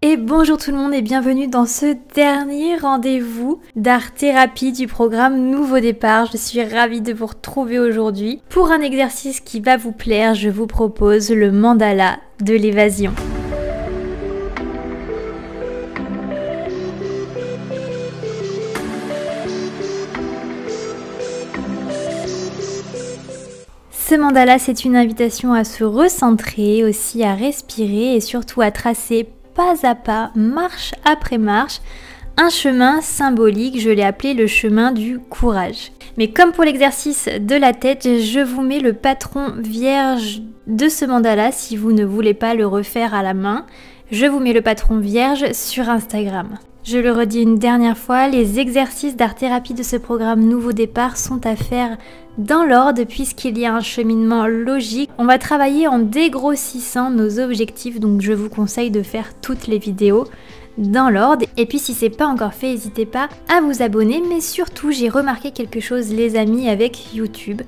Et bonjour tout le monde et bienvenue dans ce dernier rendez-vous d'art-thérapie du programme Nouveau Départ. Je suis ravie de vous retrouver aujourd'hui. Pour un exercice qui va vous plaire, je vous propose le mandala de l'évasion. Ce mandala, c'est une invitation à se recentrer, aussi à respirer et surtout à tracer pas à pas, marche après marche, un chemin symbolique, je l'ai appelé le chemin du courage. Mais comme pour l'exercice de la tête, je vous mets le patron vierge de ce mandala si vous ne voulez pas le refaire à la main. Je vous mets le patron vierge sur Instagram. Je le redis une dernière fois, les exercices d'art-thérapie de ce programme Nouveau Départ sont à faire dans l'ordre puisqu'il y a un cheminement logique. On va travailler en dégrossissant nos objectifs, donc je vous conseille de faire toutes les vidéos dans l'ordre. Et puis si c'est pas encore fait, n'hésitez pas à vous abonner. Mais surtout, j'ai remarqué quelque chose les amis avec YouTube.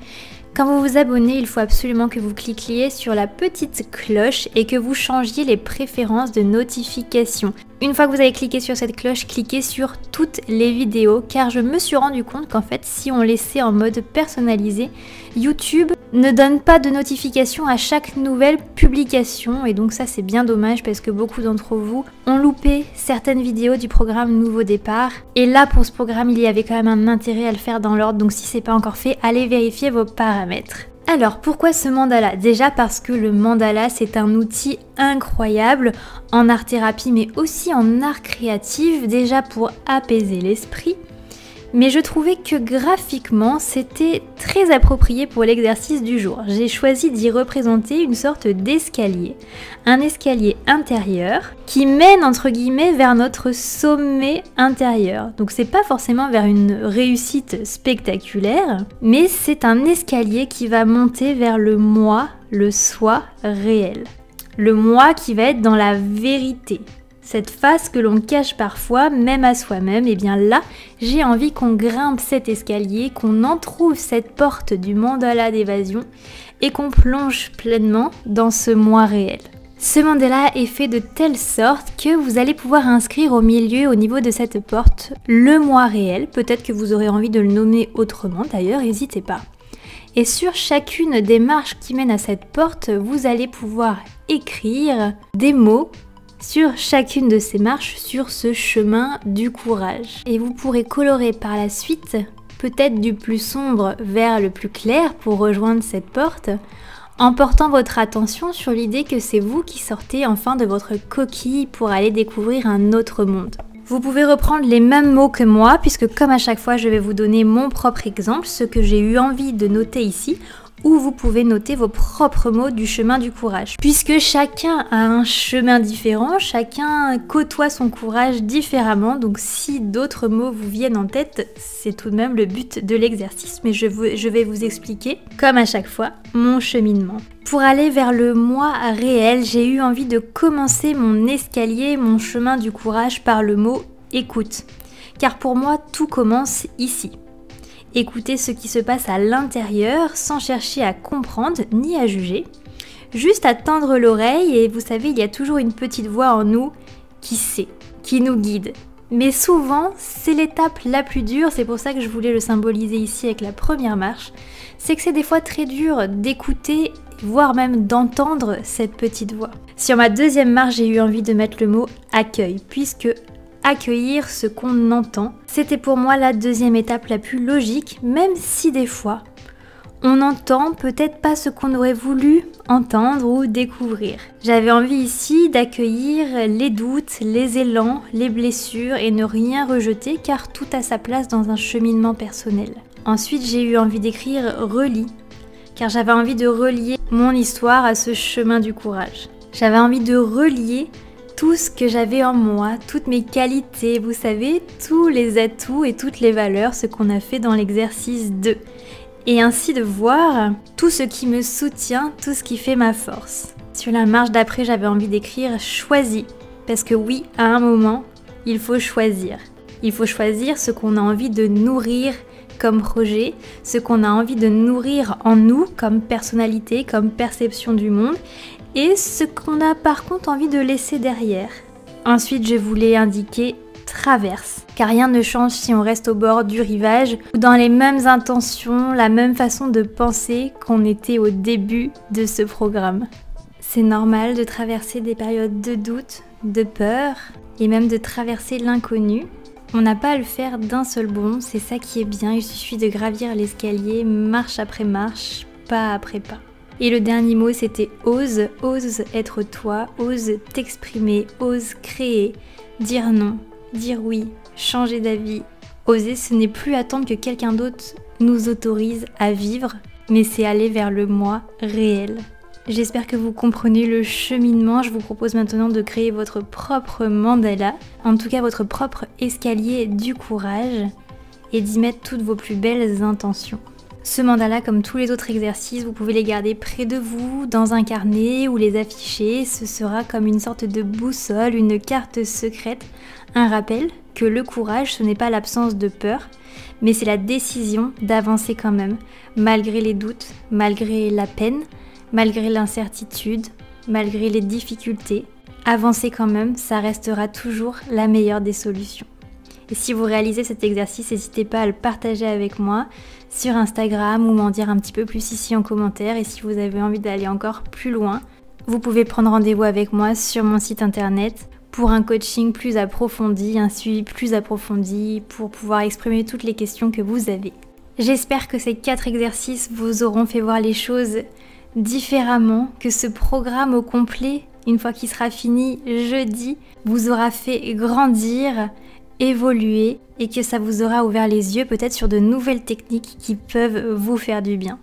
Quand vous vous abonnez, il faut absolument que vous cliquiez sur la petite cloche et que vous changiez les préférences de notification. Une fois que vous avez cliqué sur cette cloche, cliquez sur toutes les vidéos car je me suis rendu compte qu'en fait, si on laissait en mode personnalisé, YouTube ne donne pas de notification à chaque nouvelle publication et donc ça c'est bien dommage parce que beaucoup d'entre vous ont loupé certaines vidéos du programme Nouveau Départ. Et là pour ce programme, il y avait quand même un intérêt à le faire dans l'ordre, donc si c'est pas encore fait, allez vérifier vos paramètres. Alors pourquoi ce mandala? Déjà parce que le mandala c'est un outil incroyable en art-thérapie mais aussi en art créatif, déjà pour apaiser l'esprit. Mais je trouvais que graphiquement c'était très approprié pour l'exercice du jour. J'ai choisi d'y représenter une sorte d'escalier, un escalier intérieur qui mène entre guillemets vers notre sommet intérieur. Donc c'est pas forcément vers une réussite spectaculaire, mais c'est un escalier qui va monter vers le moi, le soi réel. Le moi qui va être dans la vérité. Cette face que l'on cache parfois, même à soi-même, et bien là, j'ai envie qu'on grimpe cet escalier, qu'on entrouve cette porte du mandala d'évasion et qu'on plonge pleinement dans ce moi réel. Ce mandala est fait de telle sorte que vous allez pouvoir inscrire au milieu, au niveau de cette porte, le moi réel. Peut-être que vous aurez envie de le nommer autrement, d'ailleurs, n'hésitez pas. Et sur chacune des marches qui mènent à cette porte, vous allez pouvoir écrire des mots sur chacune de ces marches, sur ce chemin du courage. Et vous pourrez colorer par la suite, peut-être du plus sombre vers le plus clair pour rejoindre cette porte, en portant votre attention sur l'idée que c'est vous qui sortez enfin de votre coquille pour aller découvrir un autre monde. Vous pouvez reprendre les mêmes mots que moi, puisque comme à chaque fois je vais vous donner mon propre exemple, ce que j'ai eu envie de noter ici, où vous pouvez noter vos propres mots du chemin du courage. Puisque chacun a un chemin différent, chacun côtoie son courage différemment, donc si d'autres mots vous viennent en tête, c'est tout de même le but de l'exercice, mais je vais vous expliquer, comme à chaque fois, mon cheminement. Pour aller vers le moi réel, j'ai eu envie de commencer mon escalier, mon chemin du courage par le mot « écoute ». Car pour moi, tout commence ici. Écoutez ce qui se passe à l'intérieur sans chercher à comprendre ni à juger, juste à tendre l'oreille et vous savez, il y a toujours une petite voix en nous qui sait, qui nous guide. Mais souvent, c'est l'étape la plus dure, c'est pour ça que je voulais le symboliser ici avec la première marche, c'est que c'est des fois très dur d'écouter, voire même d'entendre cette petite voix. Sur ma deuxième marche, j'ai eu envie de mettre le mot accueil, puisque accueillir ce qu'on entend, c'était pour moi la deuxième étape la plus logique, même si des fois, on n'entend peut-être pas ce qu'on aurait voulu entendre ou découvrir. J'avais envie ici d'accueillir les doutes, les élans, les blessures et ne rien rejeter car tout a sa place dans un cheminement personnel. Ensuite, j'ai eu envie d'écrire « relis » car j'avais envie de relier mon histoire à ce chemin du courage. J'avais envie de relier tout ce que j'avais en moi, toutes mes qualités, vous savez, tous les atouts et toutes les valeurs, ce qu'on a fait dans l'exercice 2. Et ainsi de voir tout ce qui me soutient, tout ce qui fait ma force. Sur la marche d'après, j'avais envie d'écrire « choisis » parce que oui, à un moment, il faut choisir. Il faut choisir ce qu'on a envie de nourrir comme projet, ce qu'on a envie de nourrir en nous comme personnalité, comme perception du monde, et ce qu'on a par contre envie de laisser derrière. Ensuite, je voulais indiquer traverse, car rien ne change si on reste au bord du rivage ou dans les mêmes intentions, la même façon de penser qu'on était au début de ce programme. C'est normal de traverser des périodes de doute, de peur et même de traverser l'inconnu. On n'a pas à le faire d'un seul bond, c'est ça qui est bien, il suffit de gravir l'escalier marche après marche, pas après pas. Et le dernier mot c'était ose, ose être toi, ose t'exprimer, ose créer, dire non, dire oui, changer d'avis. Oser, ce n'est plus attendre que quelqu'un d'autre nous autorise à vivre, mais c'est aller vers le moi réel. J'espère que vous comprenez le cheminement. Je vous propose maintenant de créer votre propre mandala, en tout cas votre propre escalier du courage, et d'y mettre toutes vos plus belles intentions. Ce mandala, comme tous les autres exercices, vous pouvez les garder près de vous, dans un carnet ou les afficher. Ce sera comme une sorte de boussole, une carte secrète, un rappel que le courage, ce n'est pas l'absence de peur, mais c'est la décision d'avancer quand même, malgré les doutes, malgré la peine, malgré l'incertitude, malgré les difficultés. Avancer quand même, ça restera toujours la meilleure des solutions. Et si vous réalisez cet exercice, n'hésitez pas à le partager avec moi sur Instagram ou m'en dire un petit peu plus ici en commentaire. Et si vous avez envie d'aller encore plus loin, vous pouvez prendre rendez-vous avec moi sur mon site internet pour un coaching plus approfondi, un suivi plus approfondi pour pouvoir exprimer toutes les questions que vous avez. J'espère que ces 4 exercices vous auront fait voir les choses différemment, que ce programme au complet, une fois qu'il sera fini jeudi, vous aura fait grandir, évoluer et que ça vous aura ouvert les yeux peut-être sur de nouvelles techniques qui peuvent vous faire du bien.